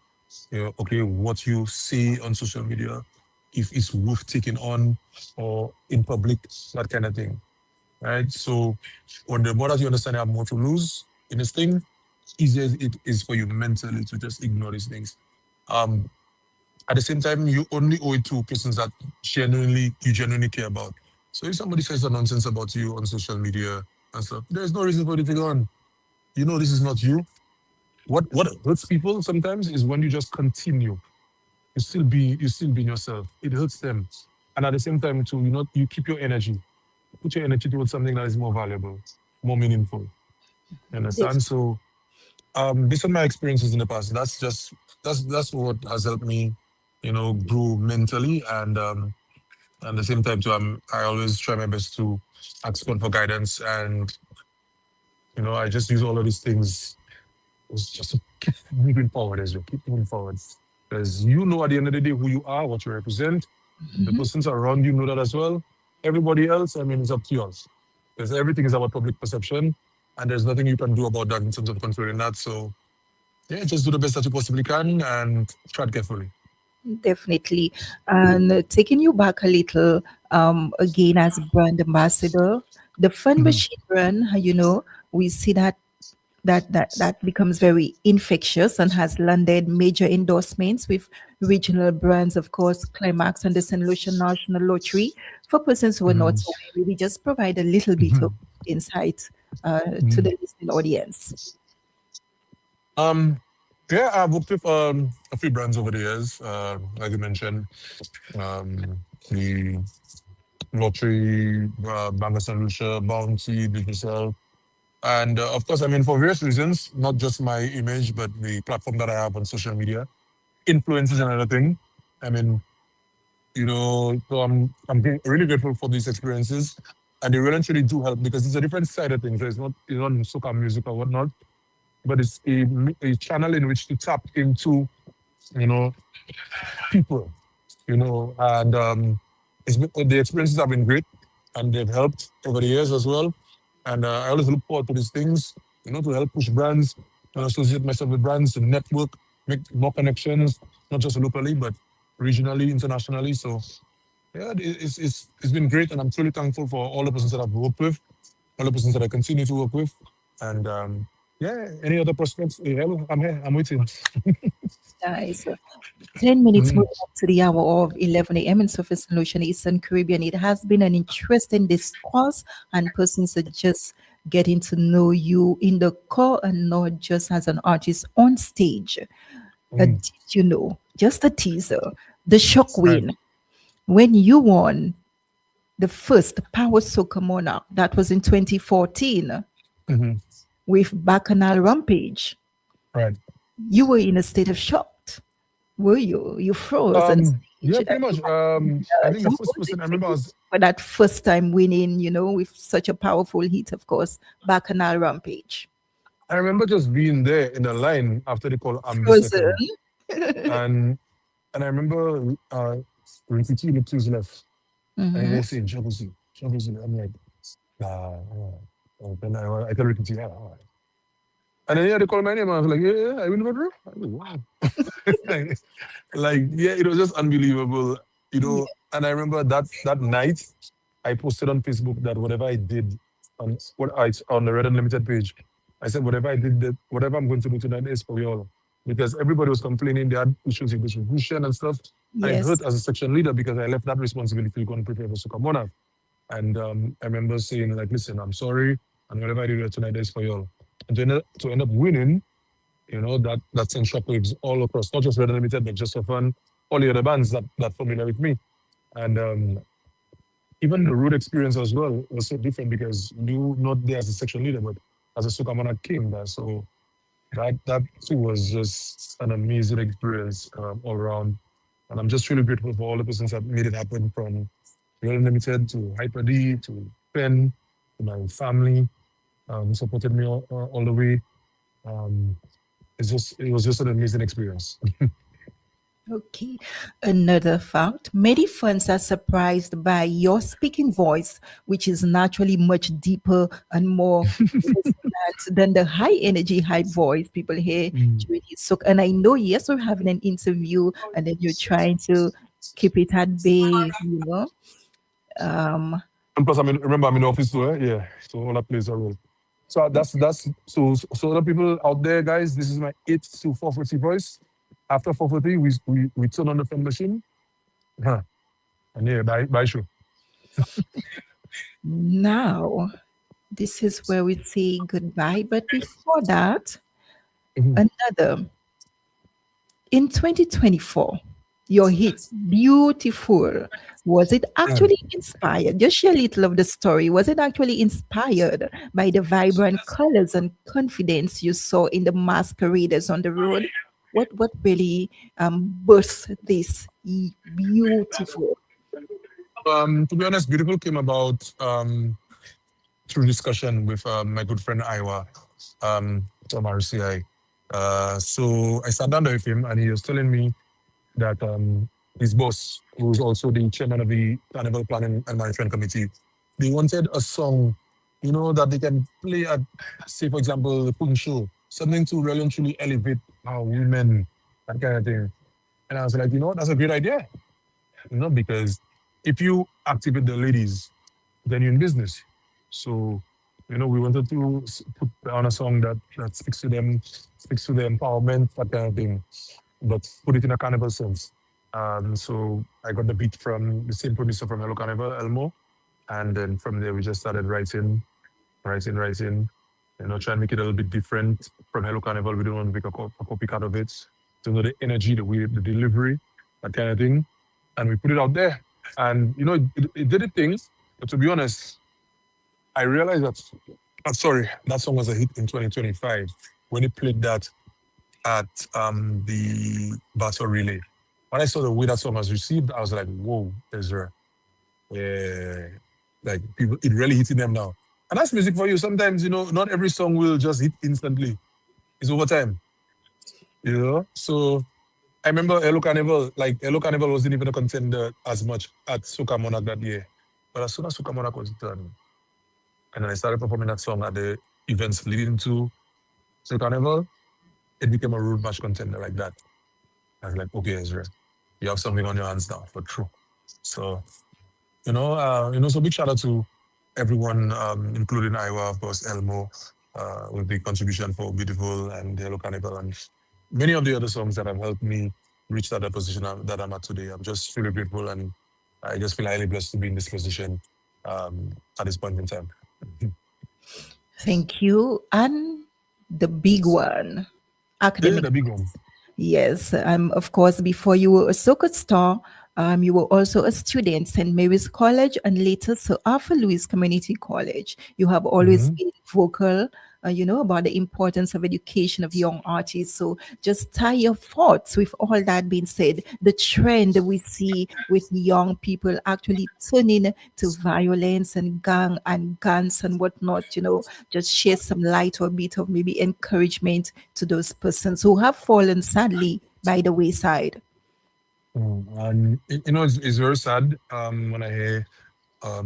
Okay, what you see on social media, if it's worth taking on or in public, that kind of thing. Right. So when the more that you understand you have more to lose in this thing, easier it is for you mentally to just ignore these things. Um, at the same time, you only owe it to persons that you genuinely care about. So if somebody says a nonsense about you on social media and stuff, there's no reason for you to go on. You know this is not you. What hurts people sometimes is when you just continue. You still being yourself. It hurts them. And at the same time too, you keep your energy. Put your energy towards something that is more valuable, more meaningful. You understand? So based on my experiences in the past, that's what has helped me, grow mentally and at the same time too, I always try my best to ask God for guidance, and I just use all of these things just to keep moving forward as well, keep moving forward, because at the end of the day who you are, what you represent. The Mhm. persons around you know that as well. Everybody else, I mean, it's up to yours, because everything is about public perception, and there's nothing you can do about that in terms of controlling that. So yeah, just do the best that you possibly can and tread carefully. Definitely. And taking you back a little, again, as brand ambassador, the Fun Mhm. Machine brand, we see that becomes very infectious and has landed major endorsements with regional brands, of course, Climax and the St. Lucia National Lottery. For persons who are not Mhm. aware, maybe just provide a little bit of Mhm. insight to Mhm. the listening audience. Um, yeah, I've worked with a few brands over the years. Like you mentioned, the lottery, Bank of St. Lucia, Bounty, Digicel. And of course, I mean, for various reasons, not just my image, but the platform that I have on social media. Influence is another thing. I mean, so I'm really grateful for these experiences. And they really actually do help because it's a different side of things. So it's not soca music or whatnot, but it's a channel in which to tap into, you know, people, and the experiences have been great and they've helped over the years as well. And I always look forward to these things, to help push brands, associate myself with brands, to network, make more connections, not just locally, but regionally, internationally. So yeah, it's been great. And I'm truly thankful for all the persons that I've worked with, all the persons that I continue to work with. And yeah, any other prospects? Hello, I'm here, I'm waiting. Nice. 10 minutes Mhm. moving up to the hour of 11 a.m. in Surface Solution, Eastern Caribbean. It has been an interesting discourse, and persons are just getting to know you in the core and not just as an artist on stage. Mhm. Did you know, just a teaser, the shock Right. win when you won the first Power Soca Monarch, that was in 2014 Mhm. with Bacchanal Rampage. Right. You were in a state of shock. Were you? You froze on Yeah, stage. pretty much. I think the How first was it person I for remember you was for that first time winning, with such a powerful hit, of course, Bacchanal Rampage? I remember just being there in the line after they call I'm the Frozen. second. And I remember Ricky T looked to his left and Hmm. they saying Shabuzi, Shabuzi. I'm like, nah. Then I tell Ricky T, yeah, all right. And then yeah, they call my name. I was like, yeah, yeah, I win the bro. I was like, wow. Yeah, it was just unbelievable, Yeah. And I remember that night, I posted on Facebook that whatever I did on the Red Unlimited page, I said whatever I did, that whatever I'm going to do tonight is for you all, because everybody was complaining they had issues with distribution and stuff, and it hurt Yes. as a section leader because I left that responsibility to go and prepare for Sukamona. And I remember saying like, listen, I'm sorry, and whatever I do tonight is for you all. And to end up winning, that sent shockwaves all across, not just Red Unlimited, but just for fun, all the other bands that familiar with me. And even the road experience as well was so different because you not there as a section leader, but as a Sukamana king there. So that too was just an amazing experience all around. And I'm just really grateful for all the persons that made it happen, from Red Unlimited to Hyper D to Pen to my family, supported me all the way. Um, it was just an amazing experience. Okay. Another fact, many fans are surprised by your speaking voice, which is naturally much deeper and more resonant than the high energy, high voice people hear Mm. during his soak. And I know, yes, we're having an interview and then you're trying to keep it at bay, you know. Um, And plus, I mean, remember, I'm in the office too, eh? Yeah. So all that plays a role. So so other people out there, guys. This is my 8 to 4:30 voice. After 4:30, we turn on the film machine. Huh. And yeah, bye show. Now, this is where we say goodbye. But before that, Mhm. another in 2024, your hit Beautiful, was it Yeah. actually inspired? Just share a little of the story. Was it actually inspired by the vibrant colors and confidence you saw in the masqueraders on the road? What really birthed this beautiful? To be honest, Beautiful came about through discussion with my good friend Iowa, Tom RCI. So I sat down there with him and he was telling me that his boss, who's also the chairman of the Carnival Planning and Management Committee, they wanted a song, that they can play at, say, for example, the Fringe show, something to really and truly elevate our women, that kind of thing. And I was like, that's a great idea, because if you activate the ladies, then you're in business. So, we wanted to put on a song that speaks to the empowerment, that kind of thing, but put it in a carnival sense. So I got the beat from the same producer from Hello Carnival, Elmo, and then from there we just started writing, try and make it a little bit different from Hello Carnival. We don't want to make a copycat of it. To know the energy, the way, the delivery, that kind of thing, and we put it out there, and it did its things. But to be honest, I realized that. Sorry, that song was a hit in 2025 when it played that at the battle relay. When I saw the way that song was received, I was like, "Whoa, Ezra, yeah, like people, it really hitting them now." And that's music for you. Sometimes not every song will just hit instantly. It's over time, So I remember Hello Carnival, like Hello Carnival wasn't even a contender as much at Soca Monarch that year, but as soon as Soca Monarch was done, and then I started performing that song at the events leading to Soca Carnival, it became a road match contender like that. I was like, okay, Ezra, you have something on your hands now for true. So, so big shout out to everyone, including Iowa, of course, Elmo, with the contribution for Beautiful and Hello Carnival and many of the other songs that have helped me reach that position that I'm at today. I'm just really grateful and I just feel highly blessed to be in this position at this point in time. Thank you. And the big one, Yeah, academic. the big one. Yes, of course, before you were a soccer star, you were also a student at St. Mary's College and later Sir Arthur Lewis Community College. You have always Hmm. been vocal, about the importance of education of young artists. So just tie your thoughts with all that being said, the trend we see with young people actually turning to violence and gang and guns and whatnot, just share some light or bit of maybe encouragement to those persons who have fallen sadly by the wayside. And it's very sad when I hear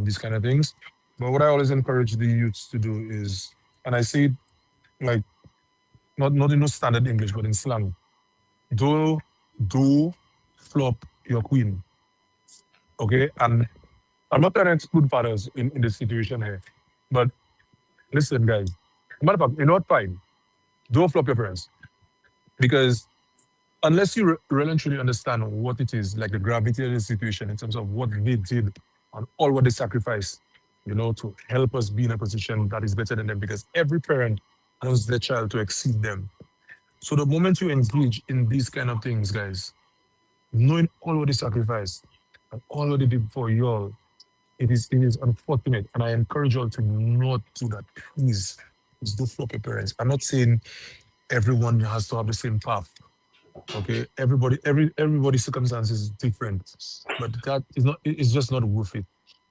these kind of things. But what I always encourage the youths to do is, and I say it like not in no standard English, but in slang, do do flop your queen. Okay. And I'm not trying to exclude fathers in this situation here. But listen, guys, matter of fact, what, fine. Don't flop your parents. Because unless you really and truly understand what it is, like the gravity of the situation in terms of what they did and all what they sacrificed, to help us be in a position that is better than them, because every parent wants their child to exceed them. So the moment you engage in these kind of things, guys, knowing all what they sacrificed and all what they did for you all, it is unfortunate. And I encourage you all to not do that. Please don't flop your parents. I'm not saying everyone has to have the same path. Okay, everybody's circumstances is different, but that is not. It's just not worth it.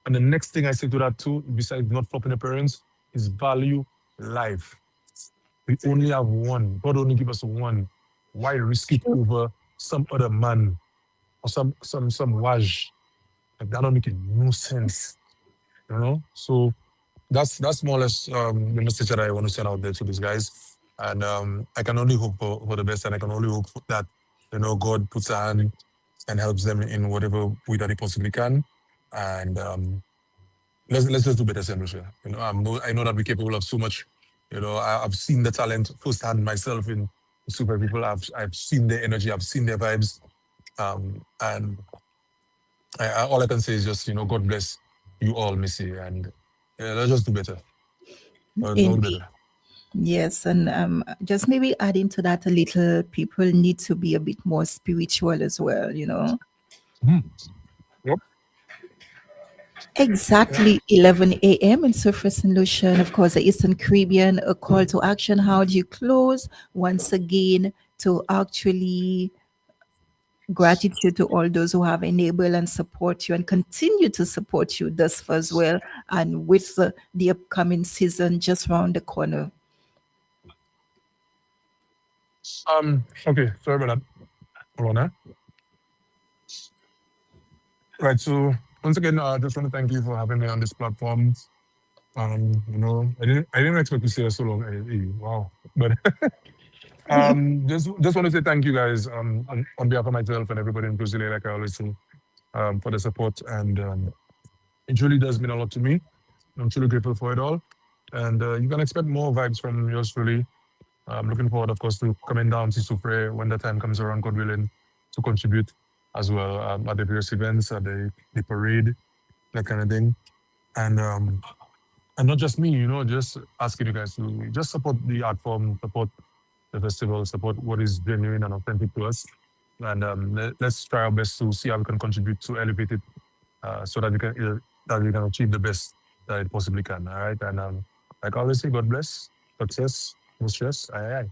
And the next thing I say to that too, besides not flopping the parents, is value life. We only have one. God only give us one. Why risk it True. over? some other man or some waj. Like that don't make no sense, you know. So that's more or less the message that I want to send out there to these guys. And I can only hope for the best, and I can only hope that God puts a hand and helps them in whatever way that he possibly can. And let's just do better, St. Lucia. I know that we're capable of so much. I've seen the talent firsthand myself in Super People. I've seen their energy, I've seen their vibes, and all I can say is just God bless you all, Missy, and let's just do better. No Indeed. better. Yes, and just maybe adding to that a little, people need to be a bit more spiritual as well, you know. Mhm. Yep. Yep. Exactly 11 a.m. in Soufriere St. Lucia, and of course, the Eastern Caribbean, a call to action. How do you close? Once again, to actually gratitude to all those who have enabled and support you and continue to support you thus far as well. And with the upcoming season just around the corner. Okay, sorry about that. Hold on, eh? Right. So once again, I just want to thank you for having me on this platform. I didn't expect to stay so long. Wow. But just want to say thank you guys on behalf of myself and everybody in Brazil, like I always say, for the support. And it really does mean a lot to me. I'm truly grateful for it all. And you can expect more vibes from yours truly. I'm looking forward, of course, to coming down to Soufriere when the time comes around, God willing, to contribute as well at the various events, at the parade, that kind of thing. And and not just me, just asking you guys to just support the art form, support the festival, support what is genuine and authentic to us. And let's try our best to see how we can contribute to elevate it so that we can achieve the best that it possibly can. All right. And like I always say, God bless, success, no stress. Aye, aye.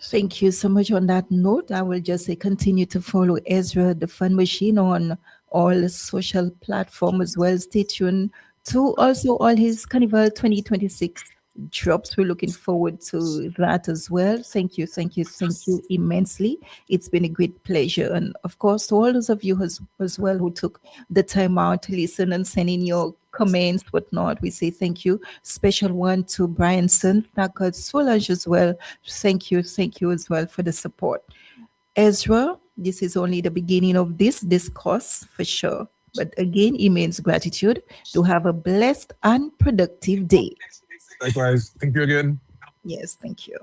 Thank you so much. On that note, I will just say continue to follow Ezra the Fun Machine on all social platforms as well. Stay tuned to also all his Carnival 2026 drops. We're looking forward to that as well. Thank you immensely. It's been a great pleasure. And of course, to all those of you as well who took the time out to listen and send in your comments, whatnot, we say thank you. Special one to Bryanson, Thacker, Solange as well. Thank you as well for the support. Ezra, this is only the beginning of this discourse for sure. But again, immense gratitude to have a blessed and productive day. Likewise. Thank you again. Yes, thank you.